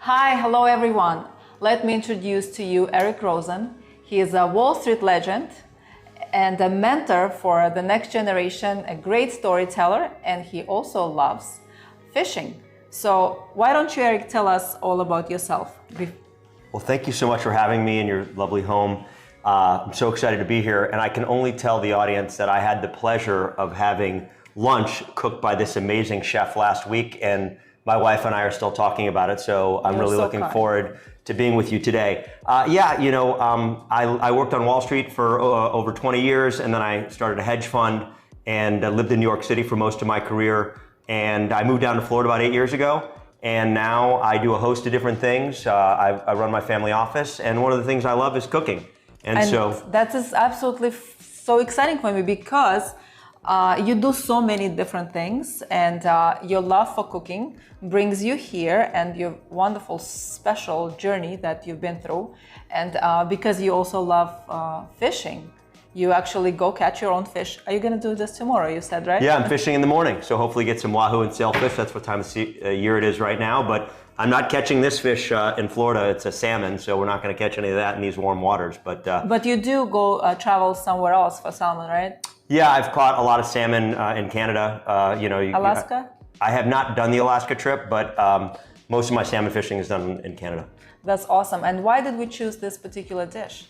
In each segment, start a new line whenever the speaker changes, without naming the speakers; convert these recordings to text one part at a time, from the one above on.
Hi, hello everyone. Let me introduce to you Eric Rosen. He is a Wall Street legend and a mentor for the next generation, a great storyteller, and he also loves fishing. So why don't you, Eric, tell us all about yourself?
Well, thank you so much for having me in your lovely home. I'm so excited to be here, and I can only tell the audience that I had the pleasure of having lunch cooked by this amazing chef last week, and my wife and I are still talking about it, so I'm really looking forward to being with you today. I worked on Wall Street for over 20 years, and then I started a hedge fund and lived in New York City for most of my career. And I moved down to Florida about 8 years ago, and now I do a host of different things. I run my family office, and one of the things I love is cooking. And so
that is absolutely so exciting for me because you do so many different things, and your love for cooking brings you here, and your wonderful special journey that you've been through, and because you also love fishing. You actually go catch your own fish. Are you going to do this tomorrow, you said, right?
Yeah, I'm fishing in the morning, so hopefully get some wahoo and sailfish. That's what time of year it is right now, but I'm not catching this fish in Florida. It's a salmon, so we're not going to catch any of that in these warm waters. But
you do go travel somewhere else for salmon, right?
Yeah, I've caught a lot of salmon in Canada.
Alaska?
I have not done the Alaska trip, but most of my salmon fishing is done in Canada.
That's awesome. And why did we choose this particular dish?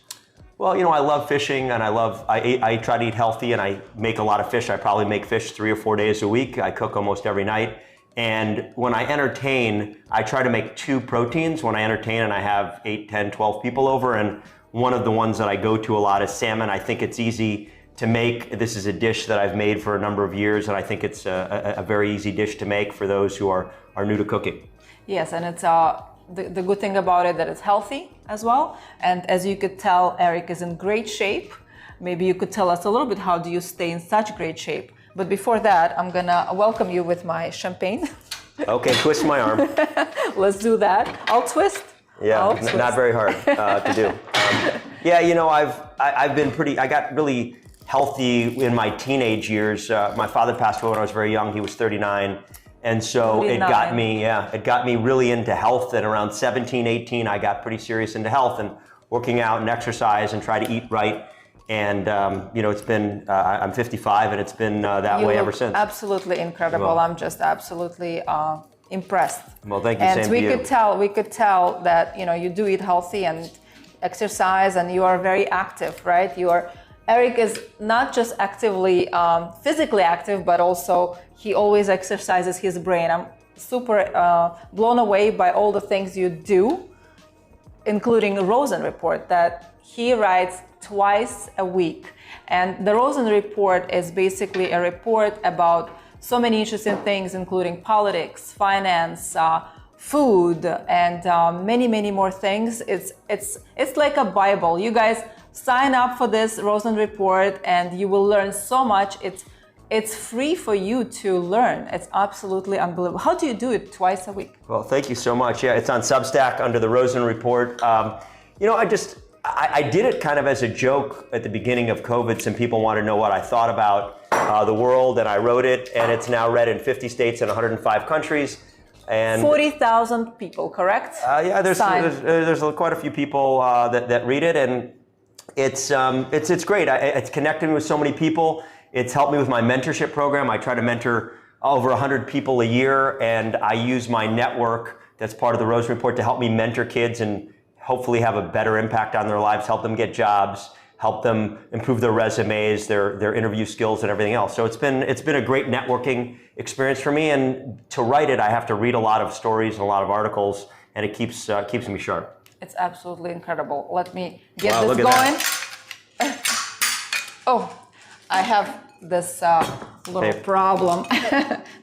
Well, I love fishing, and I try to eat healthy, and I make a lot of fish. I probably make fish 3 or 4 days a week. I cook almost every night. And when I entertain, I try to make 2 proteins when I entertain, and I have 8, 10, 12 people over. And one of the ones that I go to a lot is salmon. I think it's easy to make. This is a dish that I've made for a number of years, and I think it's a very easy dish to make for those who are new to cooking.
Yes, and it's the good thing about it that it's healthy as well. And as you could tell, Eric is in great shape. Maybe you could tell us a little bit, how do you stay in such great shape? But before that, I'm gonna welcome you with my champagne.
Okay, twist my arm.
Let's do that. I'll twist.
Yeah, not very hard to do. I've been I got really healthy in my teenage years. My father passed away when I was very young. He was 39. And so it got me really into health. And around 17, 18, I got pretty serious into health and working out and exercise and try to eat right. And it's been, I'm 55, and it's been that way ever since.
Absolutely incredible. I'm just absolutely impressed.
Well, thank you.
And
same to you.
we could tell that you do eat healthy and exercise, and you are very active, right? Eric is not just actively physically active, but also he always exercises his brain. I'm super blown away by all the things you do, including a Rosen report that he writes twice a week. And the Rosen report is basically a report about so many interesting things, including politics, finance, food, and many, many more things. It's like a Bible. You guys sign up for this Rosen report and you will learn so much. It's free for you to learn. It's absolutely unbelievable. How do you do it twice a week?
Well, thank you so much. Yeah, it's on Substack under the Rosen report. I did it kind of as a joke at the beginning of COVID. Some people wanted to know what I thought about the world, and I wrote it, and it's now read in 50 states and 105 countries. And
40,000 people, correct?
There's quite a few people that read it, and it's great. It's connected me with so many people. It's helped me with my mentorship program. I try to mentor over 100 people a year, and I use my network that's part of the Rosen report to help me mentor kids and hopefully have a better impact on their lives, help them get jobs, help them improve their resumes, their interview skills, and everything else. So it's been a great networking experience for me. And to write it, I have to read a lot of stories and a lot of articles, and it keeps me sharp.
It's absolutely incredible. Let me get this going. Oh, I have this little problem.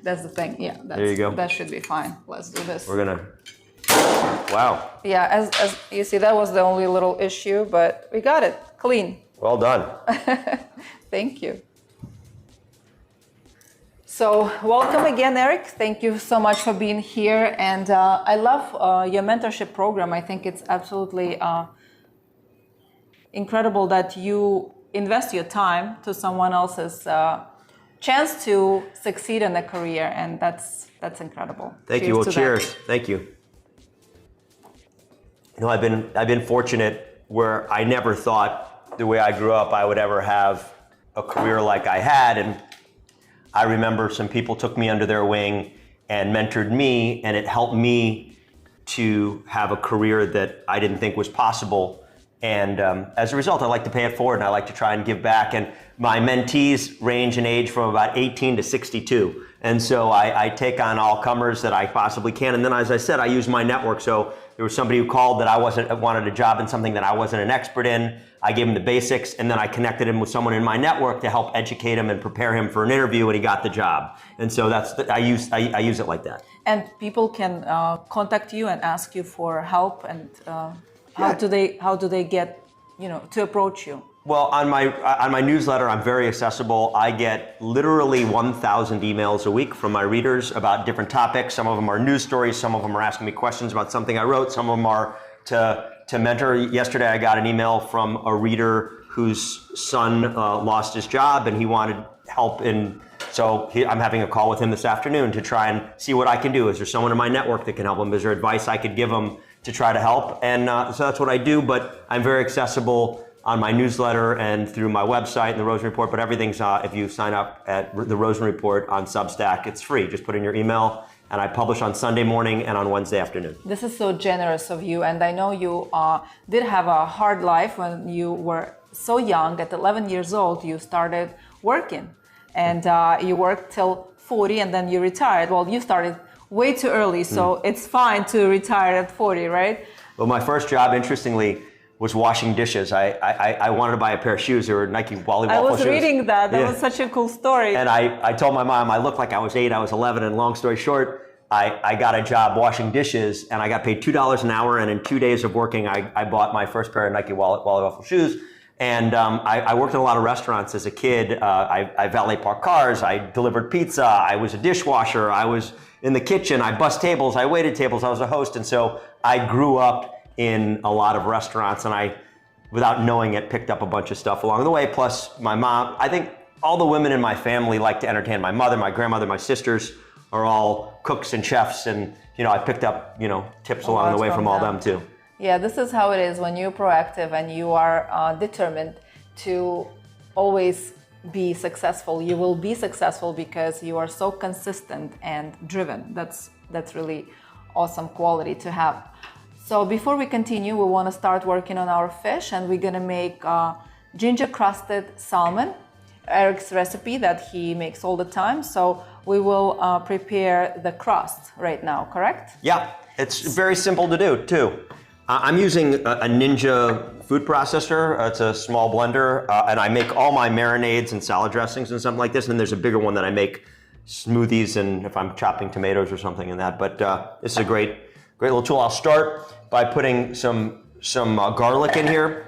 That's the thing. Yeah,
there you go.
That should be fine. Let's do this.
We're gonna. Wow.
Yeah, as you see, that was the only little issue, but we got it clean.
Well done.
Thank you. So welcome again, Eric. Thank you so much for being here. And I love your mentorship program. I think it's absolutely incredible that you invest your time to someone else's chance to succeed in a career. And that's incredible.
Thank you. Well, cheers. Thank you. I've been fortunate where I never thought the way I grew up I would ever have a career like I had. And I remember some people took me under their wing and mentored me, and it helped me to have a career that I didn't think was possible. And as a result, I like to pay it forward, and I like to try and give back. And my mentees range in age from about 18 to 62. And so I take on all comers that I possibly can. And then, as I said, I use my network. So there was somebody who called that wanted a job in something that I wasn't an expert in. I gave him the basics, and then I connected him with someone in my network to help educate him and prepare him for an interview, and he got the job. And so I use it like that.
And people can contact you and ask you for help, and how do they get, to approach you?
Well, on my newsletter, I'm very accessible. I get literally 1,000 emails a week from my readers about different topics. Some of them are news stories. Some of them are asking me questions about something I wrote. Some of them are to mentor. Yesterday, I got an email from a reader whose son lost his job, and he wanted help so I'm having a call with him this afternoon to try and see what I can do. Is there someone in my network that can help him? Is there advice I could give him to try to help? And so that's what I do, but I'm very accessible on my newsletter and through my website and the Rosen Report, but everything's, if you sign up at the Rosen Report on Substack, it's free. Just put in your email, and I publish on Sunday morning and on Wednesday afternoon.
This is so generous of you, and I know you did have a hard life when you were so young. At 11 years old, you started working, and you worked till 40, and then you retired. Well, you started way too early, so it's fine to retire at 40, right?
Well, my first job, interestingly, was washing dishes. I wanted to buy a pair of shoes. They were Nike Wally Waffle shoes.
I was reading that. That was such a cool story.
And I told my mom I looked like I was 8, I was 11, and long story short, I got a job washing dishes, and I got paid $2 an hour, and in 2 days of working, I bought my first pair of Nike Wally Waffle shoes. And I worked in a lot of restaurants as a kid. I valet parked cars, I delivered pizza, I was a dishwasher, I was in the kitchen, I bussed tables, I waited tables, I was a host. And so I grew up in a lot of restaurants, and I, without knowing it, picked up a bunch of stuff along the way. Plus my mom, I think all the women in my family like to entertain. My mother, my grandmother, my sisters are all cooks and chefs, and I picked up tips along the way from all them too.
Yeah, this is how it is when you're proactive and you are determined to always be successful. You will be successful because you are so consistent and driven. That's really awesome quality to have. So before we continue, we want to start working on our fish, and we're going to make ginger-crusted salmon, Eric's recipe that he makes all the time. So we will prepare the crust right now, correct?
Yeah, it's very simple to do too. I'm using a Ninja food processor. It's a small blender, and I make all my marinades and salad dressings and something like this. And then there's a bigger one that I make smoothies and if I'm chopping tomatoes or something in that. But this is a great little tool. I'll start by putting some garlic in here.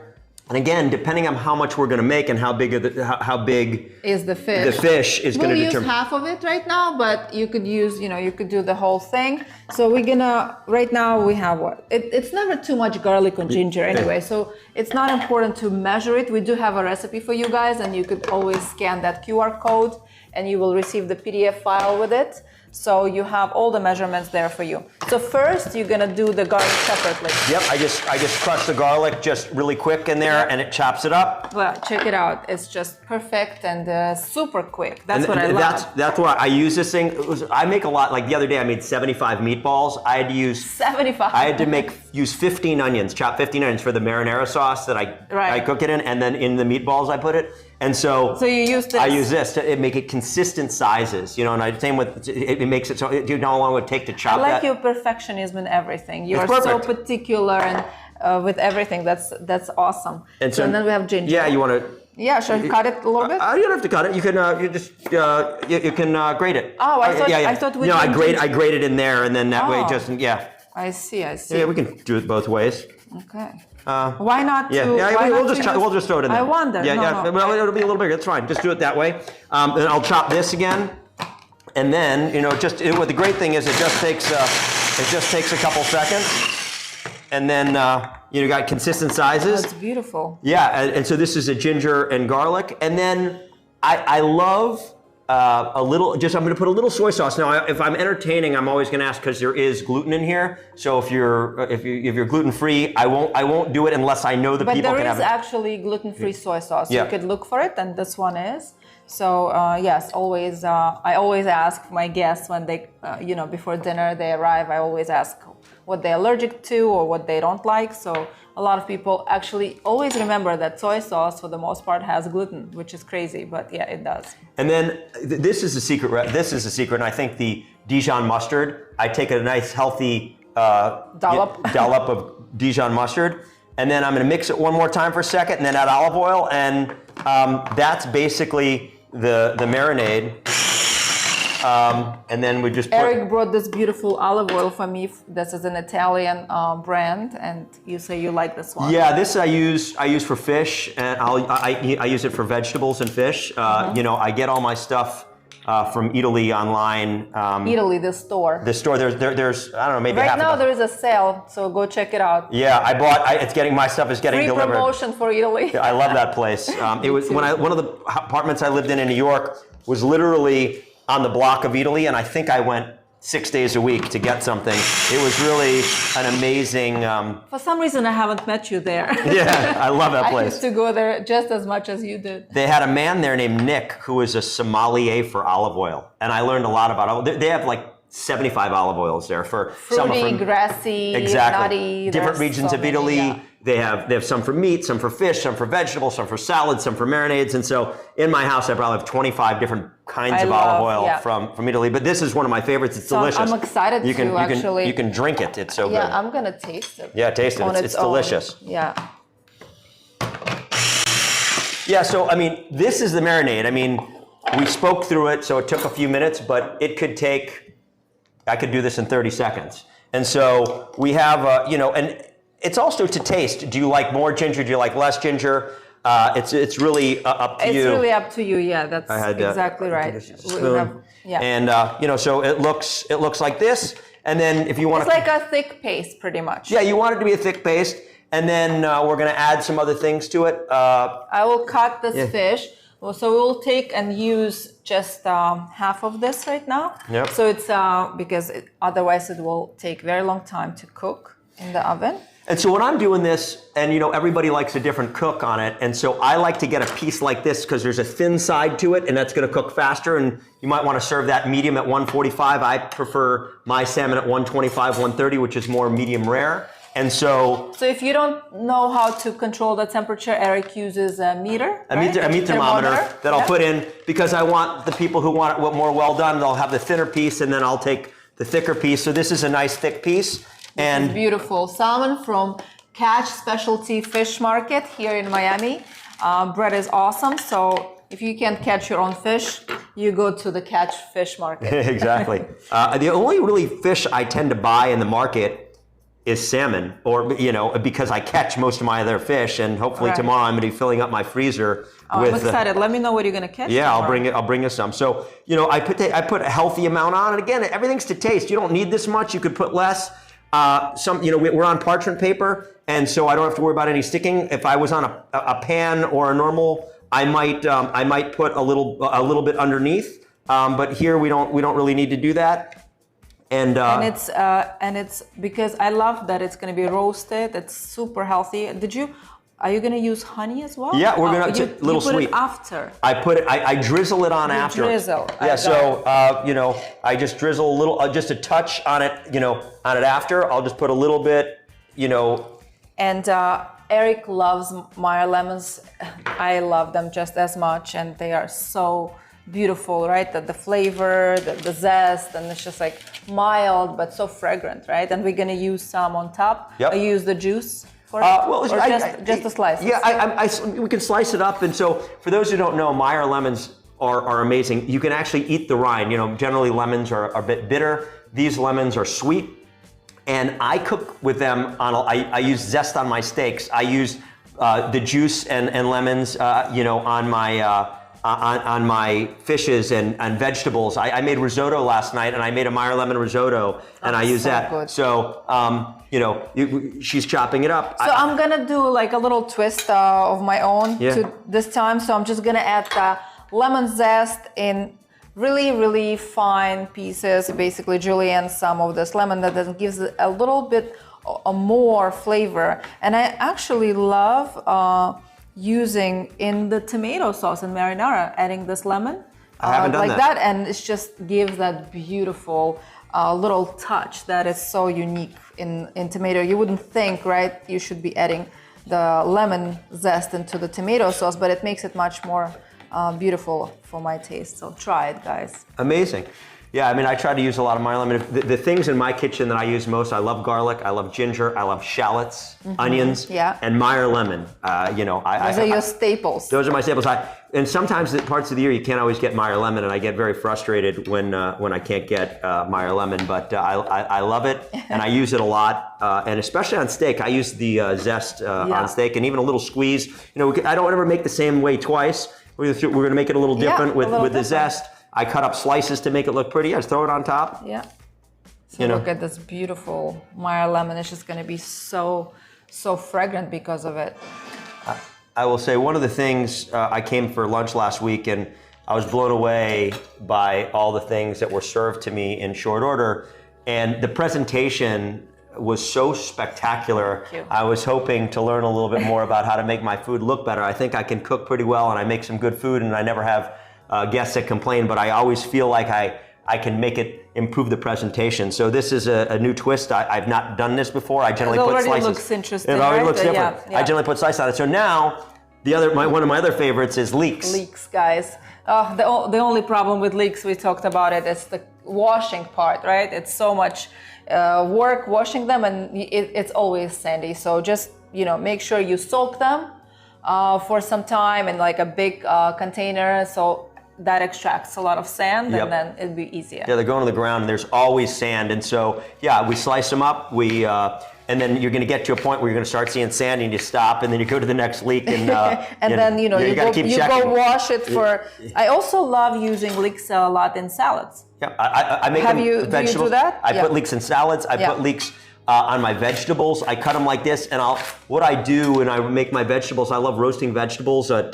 And again, depending on how much we're going to make and how big
is the
fish is going to determine.
We'll use half of it right now, but you could use, you could do the whole thing. So we're gonna, right now we have what? It's never too much garlic or ginger anyway, so it's not important to measure it. We do have a recipe for you guys, and you could always scan that QR code and you will receive the PDF file with it. So you have all the measurements there for you. So first, you're gonna do the garlic separately.
Yep, I just crush the garlic just really quick in there, and it chops it up.
Well, check it out. It's just perfect and super quick. That's what I love.
That's why I use this thing. I make a lot. Like the other day, I made 75 meatballs. I had to use
75.
I had to use 15 onions, chop 15 onions for the marinara sauce that I cook it in, and then in the meatballs I put it. And so
you use this?
I use this to make it consistent sizes, and I same with it makes it so you know how long it would take to chop that.
I like your perfectionism in everything. You are so particular and with everything. That's awesome. And so then we have ginger.
Yeah, you want to.
Yeah, should I cut it a little bit?
You don't have to cut it. You can you can grate it.
Oh, I thought we.
No, I grate it in there, and then that way it doesn't. Yeah.
I see.
Yeah, we can do it both ways.
Okay. Why not?
We'll just throw it in there.
I wonder.
Yeah. Well, it'll be a little bigger. That's fine. Just do it that way. Then I'll chop this again, and then what the great thing is, it just takes a couple seconds, and then you got consistent sizes.
That's beautiful.
Yeah, and so this is a ginger and garlic, and then I love I'm going to put a little soy sauce. Now, if I'm entertaining, I'm always going to ask because there is gluten in here. So if you're gluten free, I won't do it unless I know the people can have it.
But there is actually gluten free soy sauce.
Yeah.
You could look for it, and this one is. So yes, always. I always ask my guests when they, before dinner they arrive. I always ask what they're allergic to or what they don't like. So a lot of people actually always remember that soy sauce, for the most part, has gluten, which is crazy, but yeah, it does.
And then this is a secret. This is a secret, and I think the Dijon mustard. I take a nice healthy dollop of Dijon mustard, and then I'm going to mix it one more time for a second, and then add olive oil, and that's basically the marinade. And then we just
Eric brought this beautiful olive oil for me. This is an Italian brand, and you say you like this one.
Yeah, this I use for fish, and I use it for vegetables and fish. I get all my stuff from Italy online.
Italy, the store.
The store. There's I don't know, maybe
right now there is a sale, so go check it out.
Yeah, my stuff is getting delivered.
Free promotion for Italy.
I love that place. It was one of the apartments I lived in New York was literally on the block of Italy, and I think I went 6 days a week to get something. It was really an amazing...
For some reason, I haven't met you there.
Yeah, I love that place.
I used to go there just as much as you did.
They had a man there named Nick who is a sommelier for olive oil, and I learned a lot about olive. They have like 75 olive oils there for
fruity, grassy, nutty.
Different regions of Italy. Yeah. They have some for meat, some for fish, some for vegetables, some for salads, some for marinades. And so in my house, I probably have 25 different kinds of olive oil from Italy. But this is one of my favorites. It's delicious.
I'm excited actually.
You can drink it. It's so good.
Yeah, I'm going to taste it.
Yeah, taste it. It's delicious.
Yeah.
Yeah, so, I mean, this is the marinade. I mean, we spoke through it, so it took a few minutes, but it could take, I could do this in 30 seconds. And so we have, and it's also to taste. Do you like more ginger? Do you like less ginger? It's really up to you.
It's really up to you. Yeah, that's exactly right.
And so it looks like this. And then if you want
it's like a thick paste, pretty much.
Yeah, you want it to be a thick paste. And then we're going to add some other things to it.
I will cut this fish. So we'll take and use just half of this right now.
Yep.
So it's because otherwise it will take very long time to cook in the oven.
And so when I'm doing this, and everybody likes a different cook on it, and so I like to get a piece like this because there's a thin side to it, and that's going to cook faster. And you might want to serve that medium at 145. I prefer my salmon at 125, 130, which is more medium rare. And so
if you don't know how to control the temperature, Eric uses a meter,
a meat thermometer that I'll put in because I want the people who want it more well done. They'll have the thinner piece, and then I'll take the thicker piece. So this is a nice thick piece.
This is beautiful salmon from Catch Specialty Fish Market here in Miami. Bread is awesome. So if you can't catch your own fish, you go to the Catch Fish Market.
Exactly. The only really fish I tend to buy in the market is salmon, or because I catch most of my other fish, and hopefully tomorrow I'm going to be filling up my freezer.
I'm excited. Let me know what you're going to catch.
Yeah,
tomorrow.
I'll bring you some. So I put a healthy amount on, and again, everything's to taste. You don't need this much. You could put less. We're on parchment paper, and so I don't have to worry about any sticking. If I was on a pan or a normal, I might put a little bit underneath. But here we don't really need to do that. And
it's because I love that it's going to be roasted. It's super healthy. Are you going to use honey as well?
Yeah, we're going to a little
sweet.
It after. I drizzle it on after.
Drizzle.
Yeah. So I just drizzle a little, just a touch on it. On it after. I'll just put a little bit.
And Eric loves Meyer lemons. I love them just as much, and they are so beautiful, right? The flavor, the zest, and it's just like mild but so fragrant, right? And we're gonna use some on top.
Yep.
I use the juice for it, just a slice.
Yeah, we can slice it up. And so for those who don't know, Meyer lemons are amazing. You can actually eat the rind. Generally lemons are a bit bitter. These lemons are sweet. And I cook with them I use zest on my steaks. I use the juice and lemons, on my fishes and vegetables. I made risotto last night, and I made a Meyer lemon risotto, and I use that. Good. So, she's chopping it up.
So I'm gonna do like a little twist of my own to this time. So I'm just gonna add the lemon zest in really, really fine pieces, basically julienne some of this lemon that then gives it a little bit more flavor. And I actually love using in the tomato sauce and marinara, adding this lemon.
I haven't done
like that, and it just gives that beautiful little touch that is so unique in tomato. You wouldn't think, right? You should be adding the lemon zest into the tomato sauce, but it makes it much more beautiful for my taste. So try it, guys.
Amazing. Yeah, I mean, I try to use a lot of Meyer lemon. The things in my kitchen that I use most, I love garlic, I love ginger, I love shallots, onions, and Meyer lemon.
Those are your staples.
Those are my staples. And sometimes at parts of the year you can't always get Meyer lemon, and I get very frustrated when I can't get Meyer lemon. But I love it, and I use it a lot, and especially on steak. I use the zest on steak, and even a little squeeze. I don't ever make the same way twice. We're going to make it a little different with the zest. I cut up slices to make it look pretty. I just throw it on top.
Yeah. So look at this beautiful Meyer lemon. It's just going to be so fragrant because of it.
I will say one of the things, I came for lunch last week and I was blown away by all the things that were served to me in short order. And the presentation was so spectacular. I was hoping to learn a little bit more about how to make my food look better. I think I can cook pretty well and I make some good food, and I never have guests that complain, but I always feel like I can make it improve the presentation. So this is a new twist. I've not done this before. I generally put slices.
It already looks interesting.
It already
right?
looks different.
Yeah.
I generally put slices on it. So now one of my other favorites is leeks.
Leeks, guys. The only problem with leeks, we talked about it, is the washing part, right? It's so much work washing them, and it's always sandy. So just make sure you soak them for some time in like a big container, so that extracts a lot of sand, and then it'll be easier. Yeah,
they're going to the ground, and there's always sand, and so we slice them up. And then you're going to get to a point where you're going to start seeing sand, and you stop, and then you go to the next leek, and
then you
got to keep checking.
Go wash it for. I also love using leeks a lot in salads.
Yeah, I make them vegetables.
Do you do that?
I put leeks in salads. I put leeks on my vegetables. I cut them like this, and what I do when I make my vegetables, I love roasting vegetables at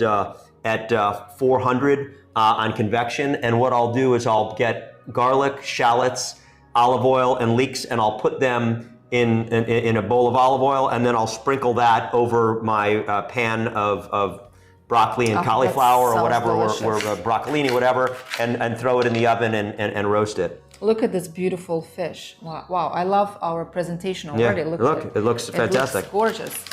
400 on convection. And what I'll do is I'll get garlic, shallots, olive oil, and leeks, and I'll put them in a bowl of olive oil, and then I'll sprinkle that over my pan of broccoli and cauliflower or whatever, or broccolini, whatever, and throw it in the oven and roast it.
Look at this beautiful fish. Wow, I love our presentation already.
Yeah, it looks fantastic.
It looks gorgeous.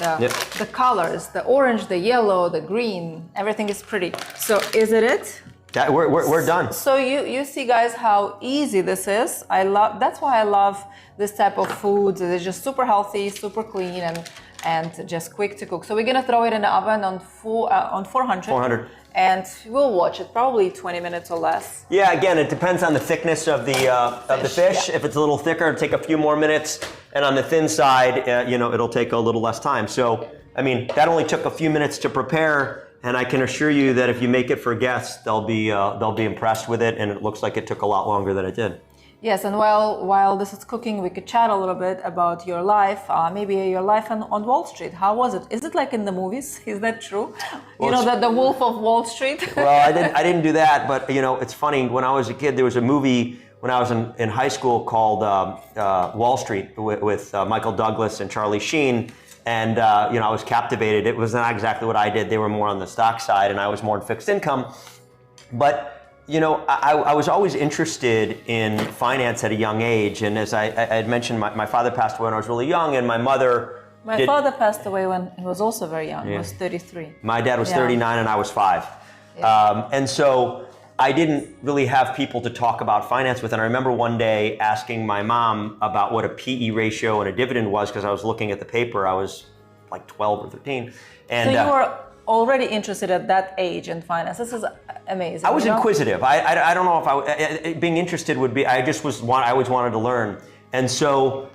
The colors, the orange, the yellow, the green, everything is pretty. So is it?
We're done.
So you see, guys, how easy this is. That's why I love this type of food. It's just super healthy, super clean, and just quick to cook. So we're gonna throw it in the oven on 400.
400.
And we'll watch it probably 20 minutes or less.
Yeah, again, it depends on the thickness of the fish. If it's a little thicker, it'll take a few more minutes, and on the thin side, it'll take a little less time. So, I mean, that only took a few minutes to prepare. And I can assure you that if you make it for guests, they'll be impressed with it, and it looks like it took a lot longer than it did.
Yes, and while this is cooking, we could chat a little bit about your life, maybe your life on Wall Street. How was it? Is it like in the movies? Is that true?
Well,
the Wolf of Wall Street.
Well, I didn't do that, but it's funny. When I was a kid, there was a movie when I was in high school called Wall Street with Michael Douglas and Charlie Sheen. And I was captivated. It was not exactly what I did. They were more on the stock side, and I was more in fixed income. But I was always interested in finance at a young age. And as I had mentioned, my father passed away when I was really young, and my mother.
My father passed away when he was also very young. He was 33.
My dad was 39, and I was 5. Yeah. And so I didn't really have people to talk about finance with. And I remember one day asking my mom about what a PE ratio and a dividend was, because I was looking at the paper. I was like 12 or 13. And,
so you were already interested at that age in finance. This is amazing.
I was inquisitive. I don't know if being interested would be, I always wanted to learn. And so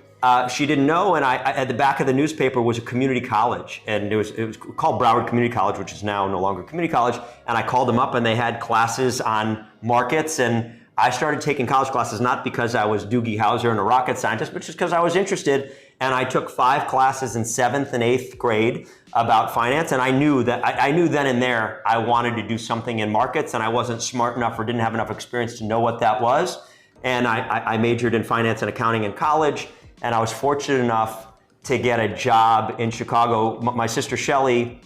she didn't know, and at the back of the newspaper was a community college, and it was called Broward Community College, which is now no longer community college. And I called them up, and they had classes on markets, and I started taking college classes not because I was Doogie Howser and a rocket scientist, but just because I was interested. And I took 5 classes in 7th and 8th grade. about finance, and I knew then and there I wanted to do something in markets, and I wasn't smart enough or didn't have enough experience to know what that was. And I majored in finance and accounting in college, and I was fortunate enough to get a job in Chicago. My sister Shelly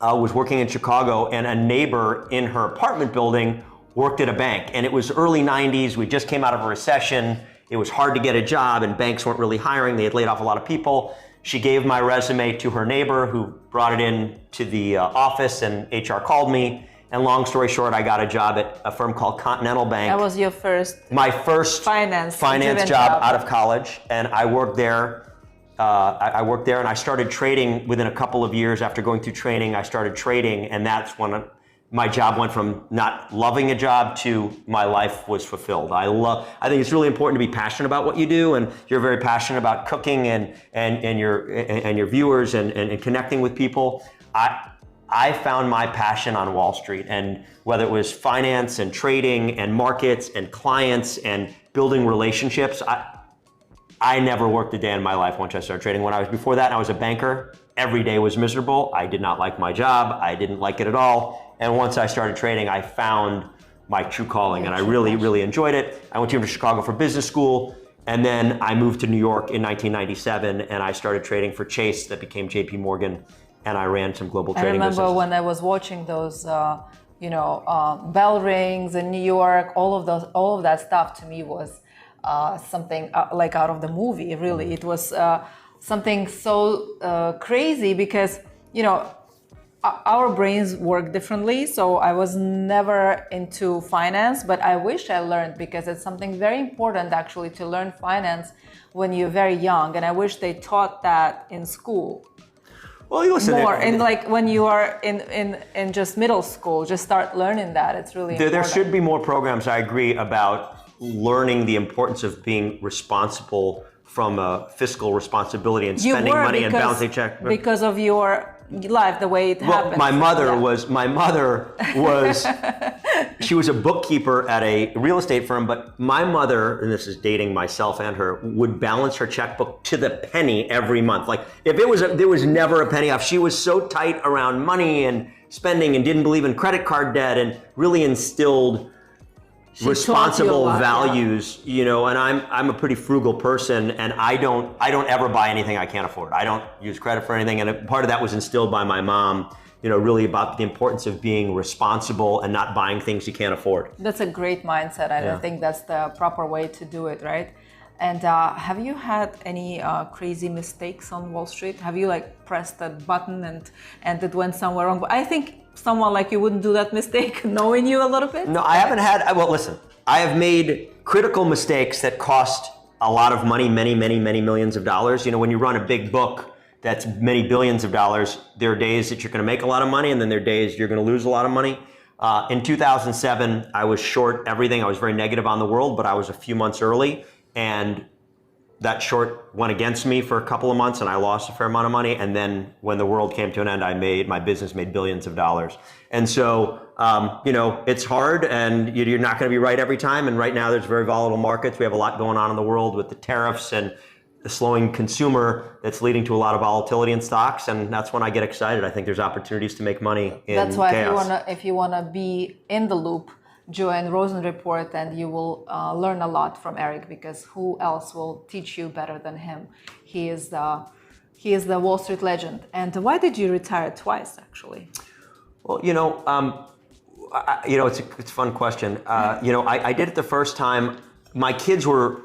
was working in Chicago, and a neighbor in her apartment building worked at a bank. And it was early 90s, we just came out of a recession. It was hard to get a job, and banks weren't really hiring. They had laid off a lot of people. She gave my resume to her neighbor, who brought it in to the office, and HR called me. And long story short, I got a job at a firm called Continental Bank.
That was your
my first finance job out of college, and I worked there. I worked there, and I started trading within a couple of years. After going through training, I started trading, and that's when my job went from not loving a job to my life was fulfilled. I think it's really important to be passionate about what you do, and you're very passionate about cooking and your viewers and connecting with people. I found my passion on Wall Street, and whether it was finance and trading and markets and clients and building relationships, I never worked a day in my life once I started trading. Before that, I was a banker. Every day was miserable. I did not like my job. I didn't like it at all. And once I started trading, I found my true calling, and I really, really enjoyed it. I went to Chicago for business school, and then I moved to New York in 1997, and I started trading for Chase, that became JP Morgan, and I ran some global trading businesses.
I remember when I was watching those, bell rings in New York. All of that stuff to me was something like out of the movie. Really, it was something so crazy because our brains work differently. So I was never into finance, but I wish I learned, because it's something very important actually to learn finance when you're very young. And I wish they taught that in school.
Well, you listen.
More, and like when you are in just middle school, just start learning that. It's really important.
There should be more programs, I agree, about learning the importance of being responsible from a fiscal responsibility and spending money and balancing check.
Because of your life, the way it happened.
My mother was, she was a bookkeeper at a real estate firm, but my mother, and this is dating myself and her, would balance her checkbook to the penny every month. Like if there was never a penny off. She was so tight around money and spending and didn't believe in credit card debt, and really instilled responsible values, and I'm a pretty frugal person, and I don't ever buy anything I can't afford. I don't use credit for anything, and part of that was instilled by my mom, really about the importance of being responsible and not buying things you can't afford.
That's a great mindset, and I think that's the proper way to do it, right? And have you had any crazy mistakes on Wall Street? Have you pressed that button and it went somewhere wrong? But I think someone like you wouldn't do that mistake, knowing you a little bit.
No, I haven't had. Well, listen, I have made critical mistakes that cost a lot of money, many, many, many millions of dollars. When you run a big book that's many billions of dollars, there are days that you're going to make a lot of money, and then there are days you're going to lose a lot of money. In 2007, I was short everything. I was very negative on the world, but I was a few months early, and that short went against me for a couple of months, and I lost a fair amount of money. And then when the world came to an end, my business made billions of dollars. And so, it's hard, and you're not going to be right every time. And right now there's very volatile markets. We have a lot going on in the world with the tariffs and the slowing consumer that's leading to a lot of volatility in stocks. And that's when I get excited. I think there's opportunities to make money in chaos.
That's why if you wanna be in the loop, join Rosen Report, and you will learn a lot from Eric, because who else will teach you better than him? He is the Wall Street legend. And why did you retire twice, actually?
Well, it's a fun question. I did it the first time. My kids were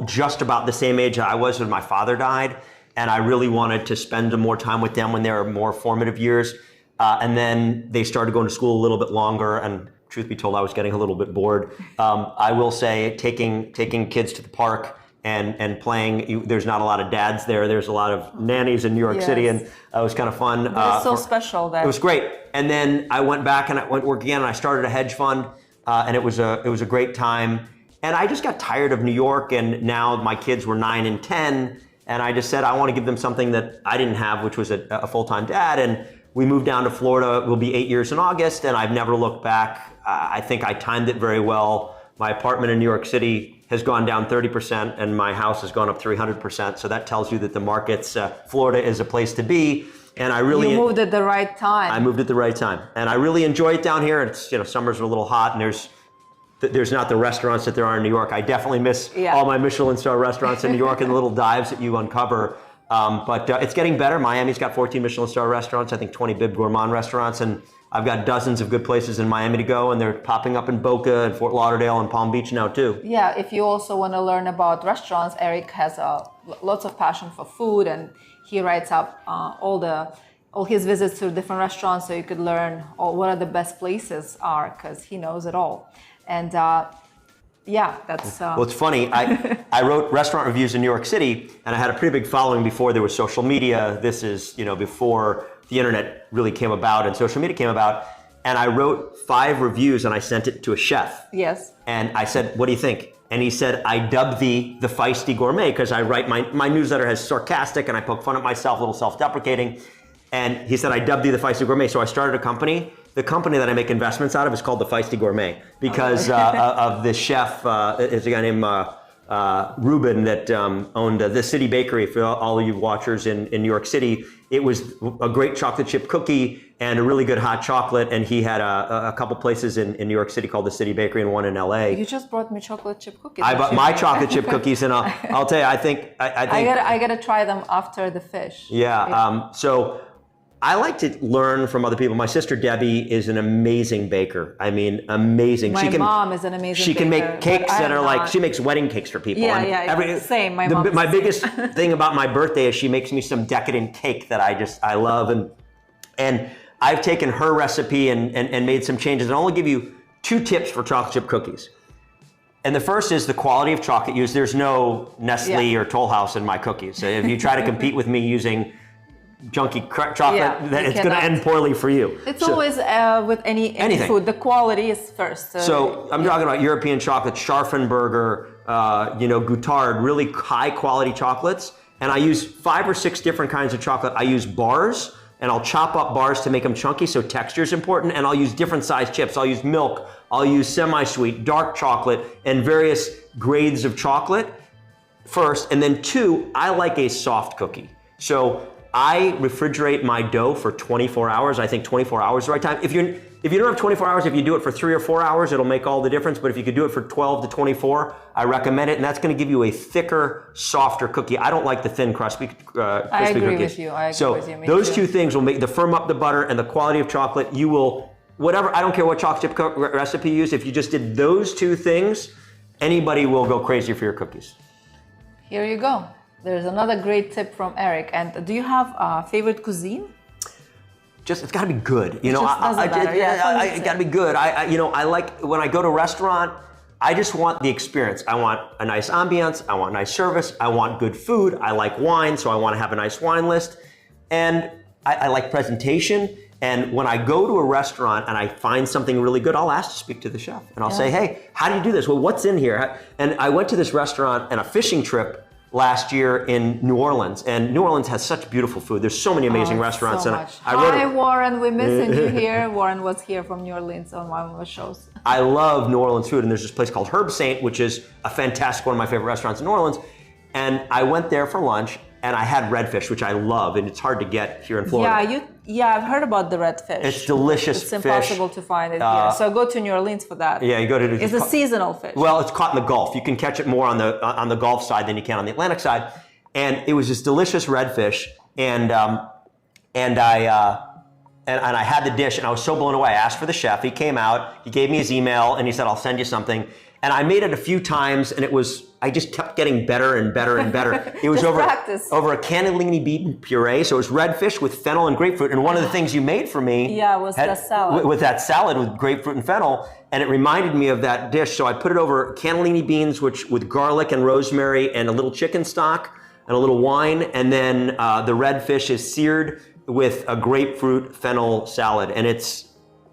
just about the same age I was when my father died, and I really wanted to spend more time with them when they were more formative years. And then they started going to school a little bit longer, and truth be told, I was getting a little bit bored. I will say taking kids to the park and playing, there's not a lot of dads there. There's a lot of nannies in New York City, and it was kind of fun.
It's so special there.
It was great. And then I went back and I went to work again, and I started a hedge fund, and it was a great time. And I just got tired of New York, and now my kids were 9 and 10, and I just said, I want to give them something that I didn't have, which was a full-time dad. And we moved down to Florida. It will be 8 years in August, and I've never looked back. I think I timed it very well. My apartment in New York City has gone down 30%, and my house has gone up 300%. So that tells you that the markets, Florida is a place to be. And I really...
You moved at the right time.
I moved at the right time. And I really enjoy it down here. It's, summers are a little hot and there's not the restaurants that there are in New York. I definitely miss all my Michelin star restaurants in New York and the little dives that you uncover. But it's getting better. Miami's got 14 Michelin star restaurants, I think 20 Bib Gourmand restaurants, and I've got dozens of good places in Miami to go, and they're popping up in Boca and Fort Lauderdale and Palm Beach now too.
Yeah, if you also want to learn about restaurants, Eric has lots of passion for food, and he writes up all his visits to different restaurants, so you could learn what are the best places are, because he knows it all. And that's...
Well, it's funny. I wrote restaurant reviews in New York City, and I had a pretty big following before there was social media. This is, before the internet really came about and social media came about. And I wrote 5 reviews and I sent it to a chef.
Yes.
And I said, what do you think? And he said, I dubbed thee the feisty gourmet because I write my newsletter has sarcastic and I poke fun at myself, a little self-deprecating. And he said, I dubbed thee the feisty gourmet. So I started a company. The company that I make investments out of is called the Feisty Gourmet because of this chef, is a guy named Ruben that owned the City Bakery for all of you watchers in New York City. It was a great chocolate chip cookie and a really good hot chocolate. And he had a couple places in New York City called the City Bakery and one in LA.
You just brought me chocolate chip cookies.
I bought my chocolate chip cookies, and I'll tell you, I think
I gotta try them after the fish.
Yeah. So I like to learn from other people. My sister Debbie is an amazing baker. I mean, amazing.
My mom is an amazing baker.
She can make cakes that are like, she makes wedding cakes for people.
Same.
My biggest thing about my birthday is she makes me some decadent cake that I love. And I've taken her recipe and made some changes. And I'll only give you 2 tips for chocolate chip cookies. And the first is the quality of chocolate used. There's no Nestle or Toll House in my cookies. So if you try to compete with me using junky chocolate, then it's going to end poorly for you.
It's always with any food, the quality is first.
So I'm talking about European chocolate, Scharfenberger, Goutard, really high quality chocolates. And I use 5 or 6 different kinds of chocolate. I use bars, and I'll chop up bars to make them chunky, so texture is important. And I'll use different size chips. I'll use milk, I'll use semi-sweet, dark chocolate, and various grades of chocolate first. And then 2, I like a soft cookie. So I refrigerate my dough for 24 hours. I think 24 hours is the right time. If you don't have 24 hours, if you do it for 3 or 4 hours, it'll make all the difference. But if you could do it for 12 to 24, I recommend it. And that's going to give you a thicker, softer cookie. I don't like the thin, crispy cookies.
I agree with you.
So those 2 things will make firm up the butter and the quality of chocolate. You will, whatever, I don't care what chocolate chip recipe you use. If you just did those 2 things, anybody will go crazy for your cookies. Here you go.
There's another great tip from Eric. And do you have a favorite cuisine?
It's got to be good. It got to be good. I like when I go to a restaurant, I just want the experience. I want a nice ambiance. I want nice service. I want good food. I like wine, so I want to have a nice wine list. And I like presentation. And when I go to a restaurant and I find something really good, I'll ask to speak to the chef. And I'll say, hey, how do you do this? Well, what's in here? And I went to this restaurant on a fishing trip last year in New Orleans, and New Orleans has such beautiful food. There's so many amazing restaurants.
So much. Hi, Warren. We're missing you here. Warren was here from New Orleans on one of the shows.
I love New Orleans food, and there's this place called Herb Saint, which is a fantastic one of my favorite restaurants in New Orleans. And I went there for lunch, and I had redfish, which I love, and it's hard to get here in Florida.
I've heard about the redfish.
It's delicious fish.
It's impossible to find it here. So go to New Orleans for that.
Yeah, you go to.
It's a seasonal fish.
Well, it's caught in the Gulf. You can catch it more on the Gulf side than you can on the Atlantic side. And it was this delicious redfish, and I had the dish, and I was so blown away. I asked for the chef. He came out. He gave me his email, and he said, "I'll send you something." And I made it a few times, and I just kept getting better and better and better. It was over a cannellini bean puree, so it was redfish with fennel and grapefruit. And one of the things you made for me
was the salad.
With that salad with grapefruit and fennel, and it reminded me of that dish. So I put it over cannellini beans, with garlic and rosemary and a little chicken stock and a little wine, and then the redfish is seared with a grapefruit fennel salad, and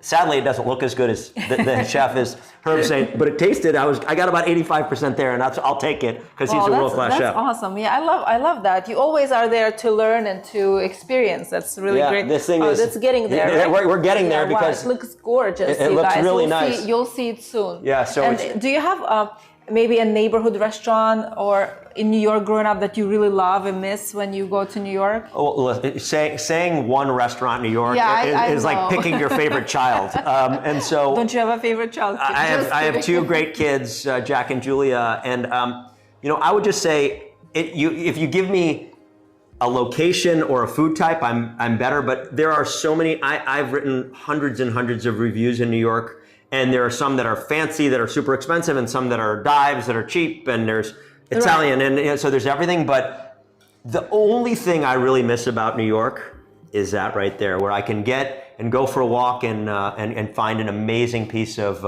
sadly it doesn't look as good as the chef is Herb Saint, but it tasted. I got about 85% there, and I'll take it because he's a world-class chef.
That's awesome. Yeah, I love that. You always are there to learn and to experience. That's really great.
This thing is.
That's getting there.
Yeah, right? We're getting there because
it looks gorgeous.
It looks really nice.
You'll see it soon.
Yeah. So
and do you have maybe a neighborhood restaurant or in New York growing up that you really love and miss when you go to New York?
Oh, well, saying one restaurant in New York is
know.
like picking your favorite child. And so,
don't you have a favorite child?
I have two great kids, Jack and Julia, and I would just say if you give me a location or a food type, I'm better. But there are so many. I've written hundreds and hundreds of reviews in New York, and there are some that are fancy, that are super expensive, and some that are dives, that are cheap, and there's Italian, and so there's everything. But the only thing I really miss about New York is that right there, where I can get and go for a walk and find an amazing piece of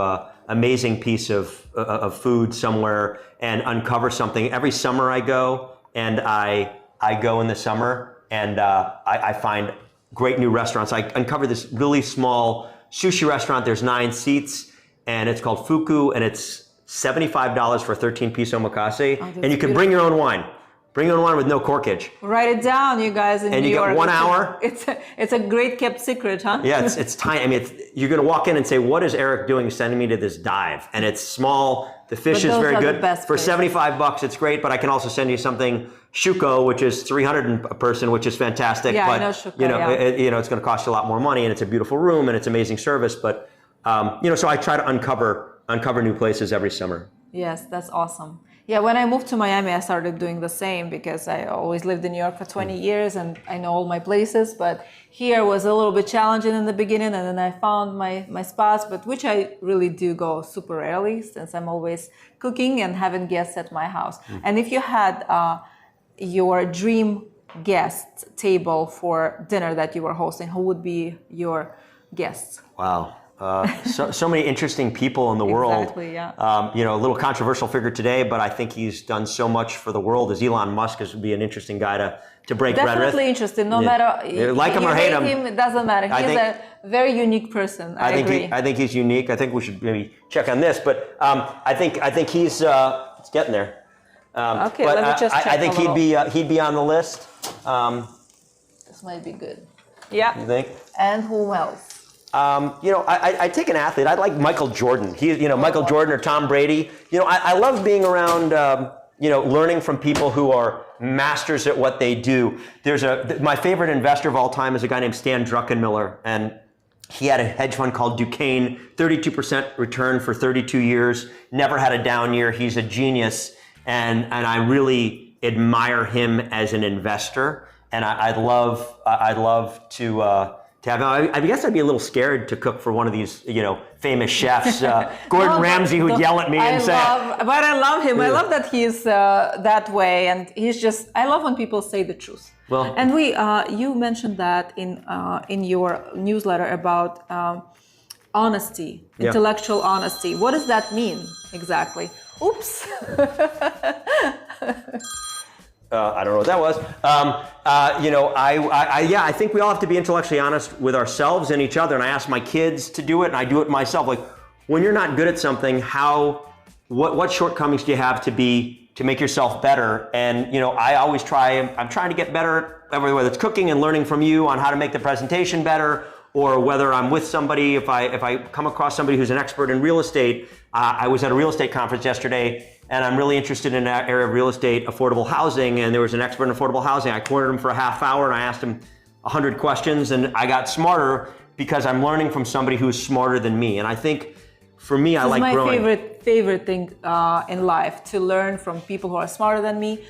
food somewhere and uncover something. Every summer I go, and I go in the summer, and I find great new restaurants. I uncover this really small sushi restaurant. There's 9 seats, and it's called Fuku, and it's $75 for a 13-piece omakase, and you can bring your own wine. Bring your own wine with no corkage.
Write it down, you guys, in New York.
And you get 1 hour.
It's a great kept secret, huh?
Yeah, it's tiny. I mean, you're going to walk in and say, what is Eric doing sending me to this dive? And it's small. The fish is very good. For $75, it's great, but I can also send you something Shuko, which is $300 a person, which is fantastic.
Yeah,
but,
I know Shuko,
it's going to cost you a lot more money, and it's a beautiful room, and it's amazing service. But, so I try to uncover new places every summer.
Yes, that's awesome. Yeah, when I moved to Miami, I started doing the same because I always lived in New York for 20 years and I know all my places. But here was a little bit challenging in the beginning, and then I found my spots, but which I really do go super rarely since I'm always cooking and having guests at my house. And if you had your dream guest table for dinner that you were hosting, who would be your guests?
Wow. So many interesting people in the world.
Exactly, yeah.
A little controversial figure today, but I think he's done so much for the world. As Elon Musk would be an interesting guy to break bread with.
Definitely interesting. No matter
like him or hate him,
it doesn't matter. He's a very unique person. I agree.
I think he's unique. I think we should maybe check on this, but I think he's it's getting there.
Okay,
but
let me just check.
I think he'd be on the list.
This might be good. Yeah.
You think?
And who else?
I take an athlete. I like Michael Jordan. Michael Jordan or Tom Brady. I love being around, learning from people who are masters at what they do. My favorite investor of all time is a guy named Stan Druckenmiller, and he had a hedge fund called Duquesne, 32% return for 32 years, never had a down year. He's a genius, and I really admire him as an investor, and I'd love to have him. I guess I'd be a little scared to cook for one of these, famous chefs, Gordon Ramsay, who'd yell at me and say.
But I love him. I love that he's that way, and he's just. I love when people say the truth.
Well,
and you mentioned that in your newsletter about honesty, intellectual honesty. What does that mean exactly? Oops.
I don't know what that was. I think we all have to be intellectually honest with ourselves and each other. And I ask my kids to do it, and I do it myself. Like, when you're not good at something, what shortcomings do you have to make yourself better? And I always I'm trying to get better, whether it's cooking and learning from you on how to make the presentation better, or whether I'm with somebody, if I come across somebody who's an expert in real estate. I was at a real estate conference yesterday, and I'm really interested in that area of real estate, affordable housing, and there was an expert in affordable housing. I cornered him for a half hour, and I asked him 100 questions, and I got smarter because I'm learning from somebody who's smarter than me. And I think, for me, I like growing. This is
my favorite thing in life, to learn from people who are smarter than me.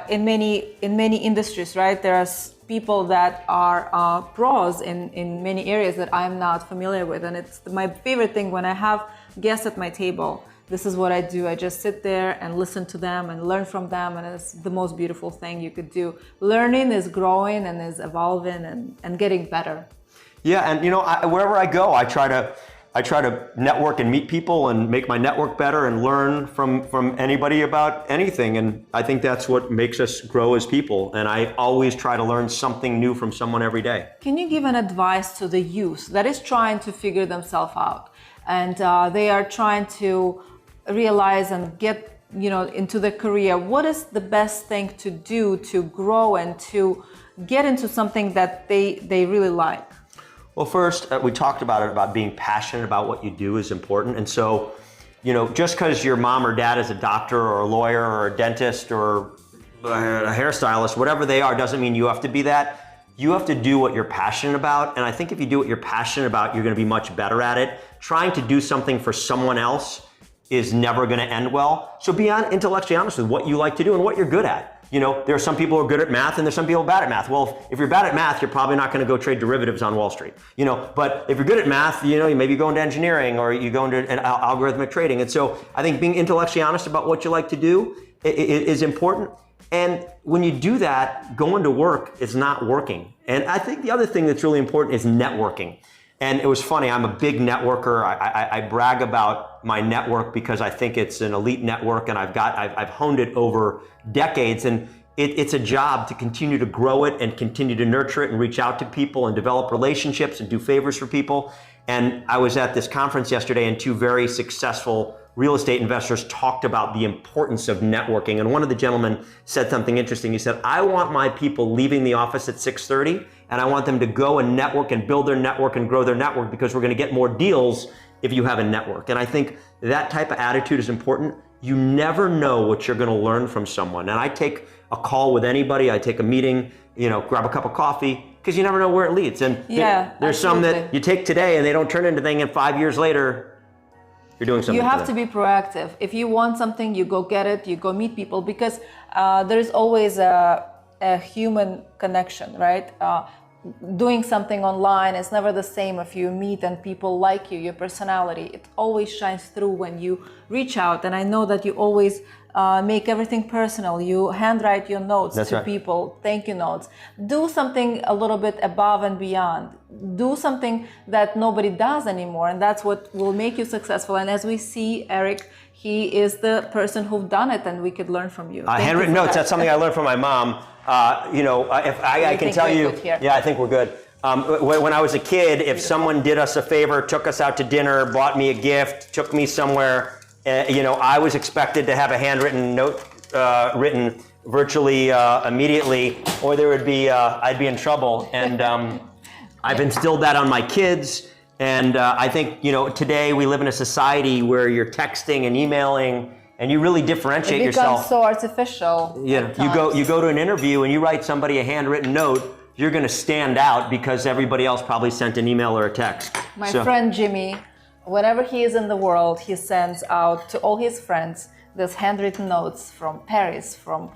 In many industries, right? There are people that are pros in many areas that I'm not familiar with, and it's my favorite thing when I have guests at my table. This is what I do. I just sit there and listen to them and learn from them, and it's the most beautiful thing you could do. Learning is growing and is evolving and getting better.
Yeah, and wherever I go, I try to network and meet people and make my network better and learn from anybody about anything. And I think that's what makes us grow as people. And I always try to learn something new from someone every day.
Can you give an advice to the youth that is trying to figure themselves out, and they are trying to realize and get into their career? What is the best thing to do to grow and to get into something that they really like?
Well, first, we talked about being passionate about what you do is important. And so just because your mom or dad is a doctor or a lawyer or a dentist or a hairstylist, whatever they are, doesn't mean you have to be that. You have to do what you're passionate about. And I think if you do what you're passionate about, you're going to be much better at it. Trying to do something for someone else is never going to end well. So be intellectually honest with what you like to do and what you're good at. There are some people who are good at math and there's some people bad at math. Well, if you're bad at math, you're probably not going to go trade derivatives on Wall Street. But if you're good at math, you maybe go into engineering or you go into algorithmic trading. And so I think being intellectually honest about what you like to do is important. And when you do that, going to work is not working. And I think the other thing that's really important is networking. And it was funny, I'm a big networker. I brag about my network because I think it's an elite network and I've honed it over decades. And it's a job to continue to grow it and continue to nurture it and reach out to people and develop relationships and do favors for people. And I was at this conference yesterday and two very successful real estate investors talked about the importance of networking. And one of the gentlemen said something interesting. He said, I want my people leaving the office at 6:30 and I want them to go and network and build their network and grow their network because we're going to get more deals if you have a network. And I think that type of attitude is important. You never know what you're going to learn from someone. And I take a call with anybody, I take a meeting, grab a cup of coffee, because you never know where it leads. And there's some that you take today and they don't turn into anything, and 5 years later, you're doing something.
You have to be proactive. If you want something, you go get it, you go meet people, because there's always a human connection, right? Doing something online is never the same if you meet and people like you, your personality. It always shines through when you reach out. And I know that you always make everything personal. You handwrite your notes to people, thank you notes. Do something a little bit above and beyond. Do something that nobody does anymore, and that's what will make you successful. And as we see, Eric, he is the person who's done it, and we could learn from you.
Handwritten notes, that's something I learned from my mom. If I can tell you, I think we're good. When I was a kid, if someone did us a favor, took us out to dinner, bought me a gift, took me somewhere, I was expected to have a handwritten note written virtually immediately, or I'd be in trouble. And I've instilled that on my kids. And I think, today we live in a society where you're texting and emailing, and you really differentiate yourself.
It becomes so artificial.
Yeah, you go to an interview and you write somebody a handwritten note, you're going to stand out because everybody else probably sent an email or a text.
My friend Jimmy, whenever he is in the world, he sends out to all his friends these handwritten notes from Paris, from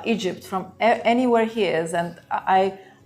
Egypt, from anywhere he is. And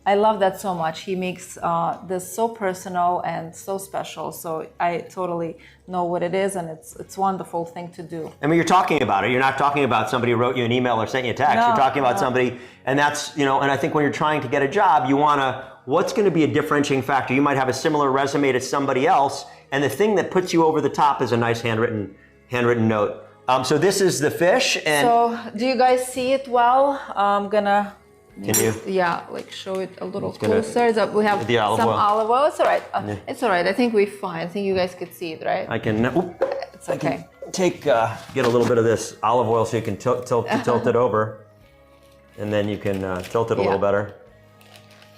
I love that so much. He makes this so personal and so special. So I totally know what it is, and it's a wonderful thing to do.
I mean, you're talking about it. You're not talking about somebody who wrote you an email or sent you a text. You're talking about somebody, and that's, and I think when you're trying to get a job, you want to, what's going to be a differentiating factor? You might have a similar resume to somebody else, and the thing that puts you over the top is a nice handwritten note. So this is the fish, and
so do you guys see it well? I'm gonna.
Can you?
Yeah, show it a little closer. We have some olive oil. It's all right. It's all right. I think we're fine. I think you guys could see it, right?
I can.
It's okay.
Get a little bit of this olive oil so you can tilt it over, and then you can tilt it a little better.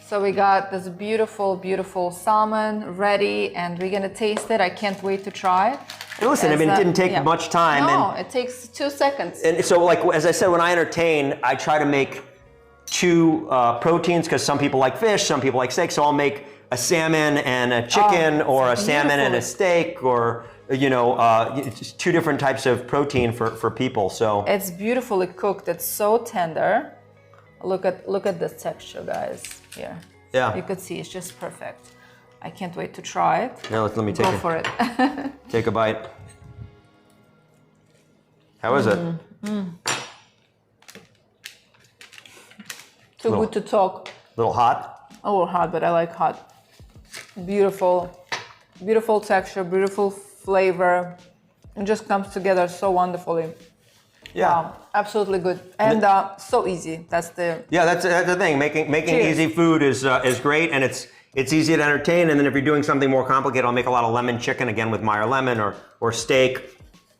So we got this beautiful, beautiful salmon ready, and we're gonna taste it. I can't wait to try it.
And listen, it didn't take much time.
No, it takes 2 seconds.
And so, as I said, when I entertain, I try to make two proteins, because some people like fish, some people like steak. So I'll make a salmon and a chicken, or a salmon and a steak, or just two different types of protein for people. So
it's beautifully cooked. It's so tender. Look at this texture, guys. Here.
Yeah.
You could see it's just perfect. I can't wait to try it.
Now let me take
Go for it.
Take a bite. How is it?
Too good to talk.
A little hot?
A little hot, but I like hot. Beautiful, beautiful texture, beautiful flavor. It just comes together so wonderfully.
Yeah,
absolutely good, and so easy. That's the
thing. Making easy food is great, and it's easy to entertain. And then if you're doing something more complicated, I'll make a lot of lemon chicken again with Meyer lemon or steak.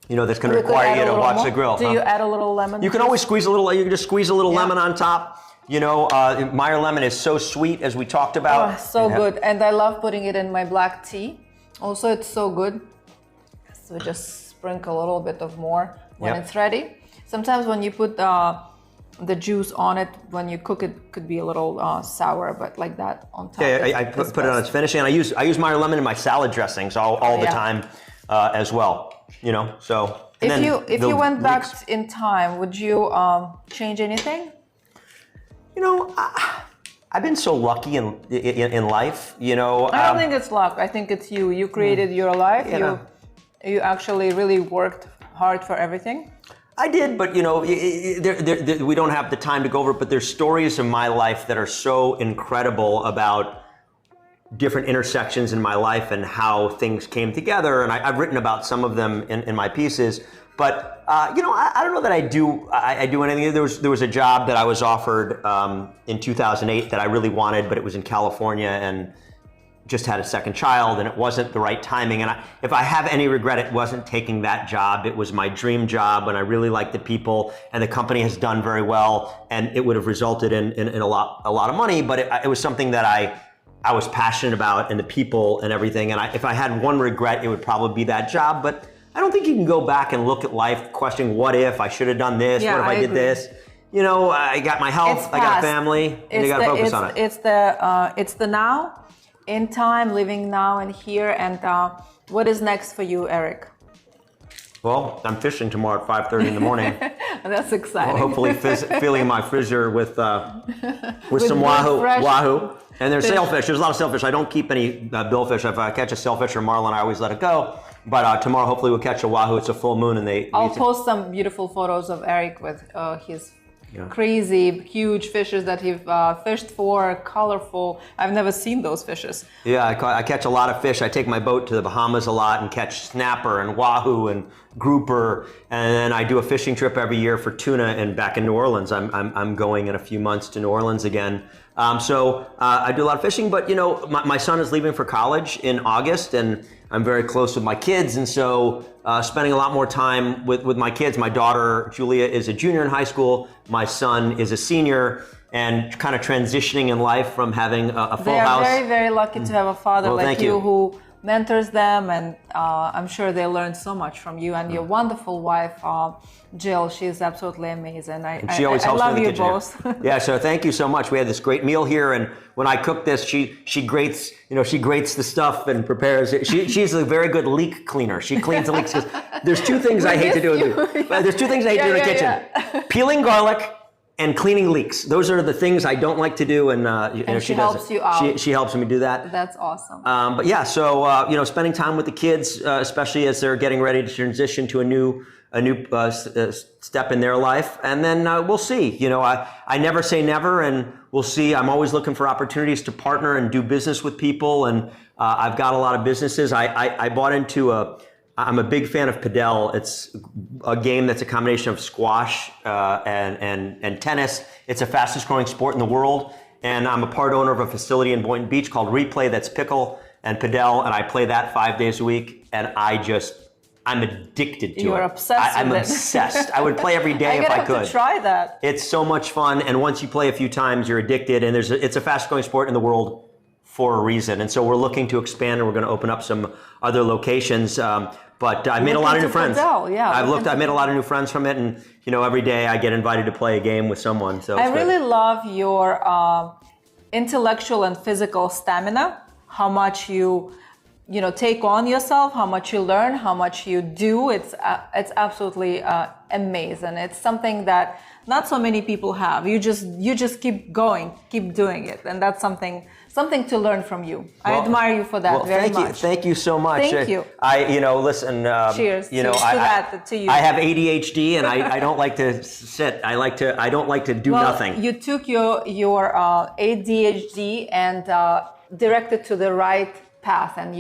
That's going to require you to watch the grill.
Do you add a little lemon?
You can always squeeze a little. You can just squeeze a little lemon on top. Meyer lemon is so sweet, as we talked about.
Oh, so good, and I love putting it in my black tea. Also, it's so good. So just sprinkle a little bit of more when
Yep.
it's ready. Sometimes when you put the juice on it, when you cook it, could be a little sour, but like that on top.
Yeah, I put it on its finishing, and I use Meyer lemon in my salad dressings all the time as well. So.
If you went back in time, would you change anything?
I've been so lucky in life.
I don't think it's luck. I think it's you. You created your life. You actually really worked hard for everything.
I did, but we don't have the time to go over it. But there's stories in my life that are so incredible about different intersections in my life and how things came together. And I've written about some of them in my pieces. But I don't know that I do anything. There was a job that I was offered in 2008 that I really wanted, but it was in California and just had a second child, and it wasn't the right timing. And if I have any regret, it wasn't taking that job. It was my dream job, and I really liked the people, and the company has done very well, and it would have resulted in a lot of money. But it was something that I was passionate about, and the people and everything. And if I had one regret, it would probably be that job. But I don't think you can go back and look at life questioning, what if I should have done this? What if I did this? I got my health, I got a family, and you got to focus on it.
It's the now, in time, living now and here. And what is next for you, Eric?
Well, I'm fishing tomorrow at 5:30 in the morning.
That's exciting.
Well, hopefully filling my fissure with some wahoo. And there's sailfish. There's a lot of sailfish. I don't keep any billfish. If I catch a sailfish or marlin, I always let it go. But tomorrow, hopefully, we'll catch a wahoo. It's a full moon, and
I'll post some beautiful photos of Eric with his crazy, huge fishes that he's fished for, colorful. I've never seen those fishes.
Yeah, I catch a lot of fish. I take my boat to the Bahamas a lot and catch snapper and wahoo and grouper. And then I do a fishing trip every year for tuna and back in New Orleans. I'm going in a few months to New Orleans again. So I do a lot of fishing, but my son is leaving for college in August, and I'm very close with my kids, and so spending a lot more time with my kids. My daughter, Julia, is a junior in high school. My son is a senior, and kind of transitioning in life from having a full house.
They are very, very lucky to have a father like you who mentors them, and I'm sure they learn so much from you and your wonderful wife, Jill. She's absolutely amazing.
She always helps me in the kitchen.
I love you both.
Yeah, so thank you so much. We had this great meal here, and when I cook this, she grates, she grates the stuff and prepares it. She's a very good leak cleaner. She cleans the leaks. There's two things I hate to do There's two things I hate to do in the kitchen: peeling garlic and cleaning leaks. Those are the things I don't like to do, and
she helps you out.
She helps me do that.
That's awesome.
But yeah, so spending time with the kids, especially as they're getting ready to transition to a new step in their life, and then we'll see. I never say never, and we'll see. I'm always looking for opportunities to partner and do business with people, and I've got a lot of businesses. I bought into I'm a big fan of padel. It's a game that's a combination of squash and tennis. It's the fastest growing sport in the world, and I'm a part owner of a facility in Boynton Beach called Replay that's pickle and padel, and I play that 5 days a week, and I'm addicted to it.
You're obsessed with it.
I'm obsessed. I would play every day if I could.
I have to try that.
It's so much fun, and once you play a few times, you're addicted, and it's a fast-growing sport in the world for a reason. And so we're looking to expand, and we're going to open up some other locations. But I made a lot of new friends. I've made a lot of new friends from it, and every day I get invited to play a game with someone. So I
really love your intellectual and physical stamina. How much you take on yourself, how much you learn, how much you do. It's absolutely amazing. It's something that not so many people have. You just keep going, keep doing it, and that's something to learn from you. I admire you for that very much.
Thank you so much.
Thank you.
Listen.
Cheers. To you.
I have ADHD, and I don't like to sit. I don't like to do nothing.
You took your ADHD and directed to the right path, and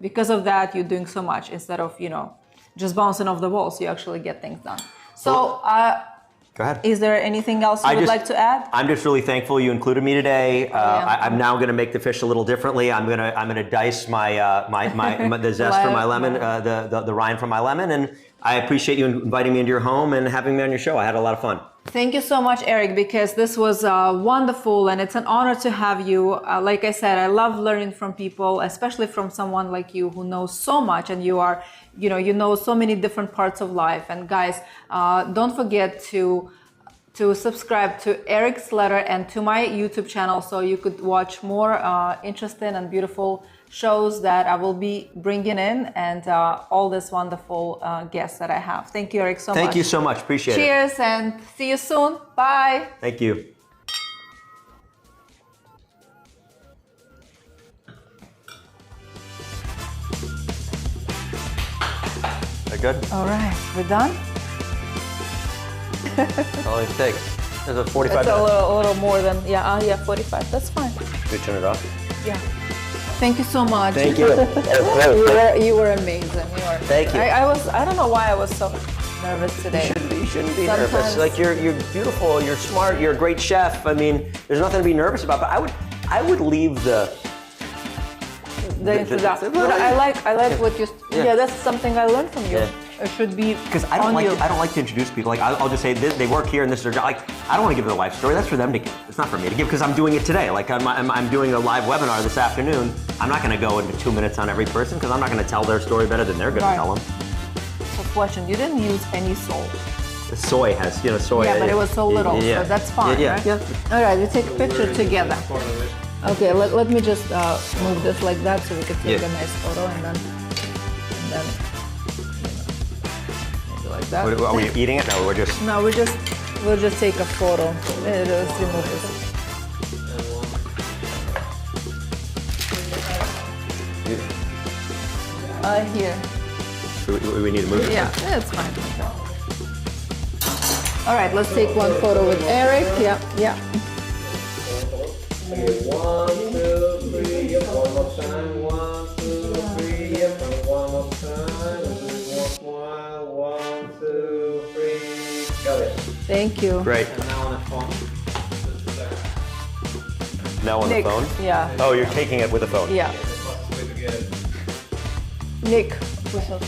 because of that, you're doing so much instead of just bouncing off the walls. You actually get things done. So
go ahead.
Is there anything else you would like to add?
I'm just really thankful you included me today. I'm now going to make the fish a little differently. I'm going to dice the zest from my lemon, the rind from my lemon, and I appreciate you inviting me into your home and having me on your show. I had a lot of fun.
Thank you so much, Eric, because this was wonderful and it's an honor to have you. Like I said, I love learning from people, especially from someone like you who knows so much, and you are, you know so many different parts of life. And guys, don't forget to subscribe to Eric's letter and to my YouTube channel so you could watch more interesting and beautiful shows that I will be bringing in, and all this wonderful guests that I have. Thank you, Eric, so much.
Thank you so much. Appreciate it.
Cheers, and see you soon. Bye.
Thank you. Are good?
All right, we're done.
How long does it take? Is it 45
It's
minutes?
a little more than, yeah, 45. That's fine.
Should we turn it off?
Yeah. Thank you so much.
Thank you.
You were amazing.
Thank you.
I don't know why I was so nervous today.
You shouldn't be
Sometimes-
nervous. Like you're beautiful, you're smart, you're a great chef. I mean, there's nothing to be nervous about. But I would leave the
introduction. But I like what you. Yeah, that's something I learned from you.
Yeah.
It should be
because I don't like to introduce people. Like I'll just say they work here and this is their job. Like I don't want to give their life story. That's for them to give. It's not for me to give because I'm doing it today. Like I'm doing a live webinar this afternoon. I'm not going to go into 2 minutes on every person because I'm not going to tell their story better than they're going to tell them.
So question: you didn't use any salt.
Soy has, soy.
Yeah, but it was so little, so that's fine, right?
Yeah.
All right, we take a picture together. Okay, let me just move this like that so we can take a nice photo, and then maybe like that.
Are we eating it? No, we're just.
No, we'll just take a photo. Let's remove this. Here.
We need to move it.
Yeah, it's fine. All right, let's take one photo with Eric. Yeah.
1, 2, 3, one more time, 1, 2, 3, one more time, one smile, 1, 2, 3, got it.
Thank you.
Great.
And now on the phone.
Now on
Nick,
the phone?
yeah.
Oh, you're taking it with the phone?
Yeah.
Way to get it.
Nick, who's not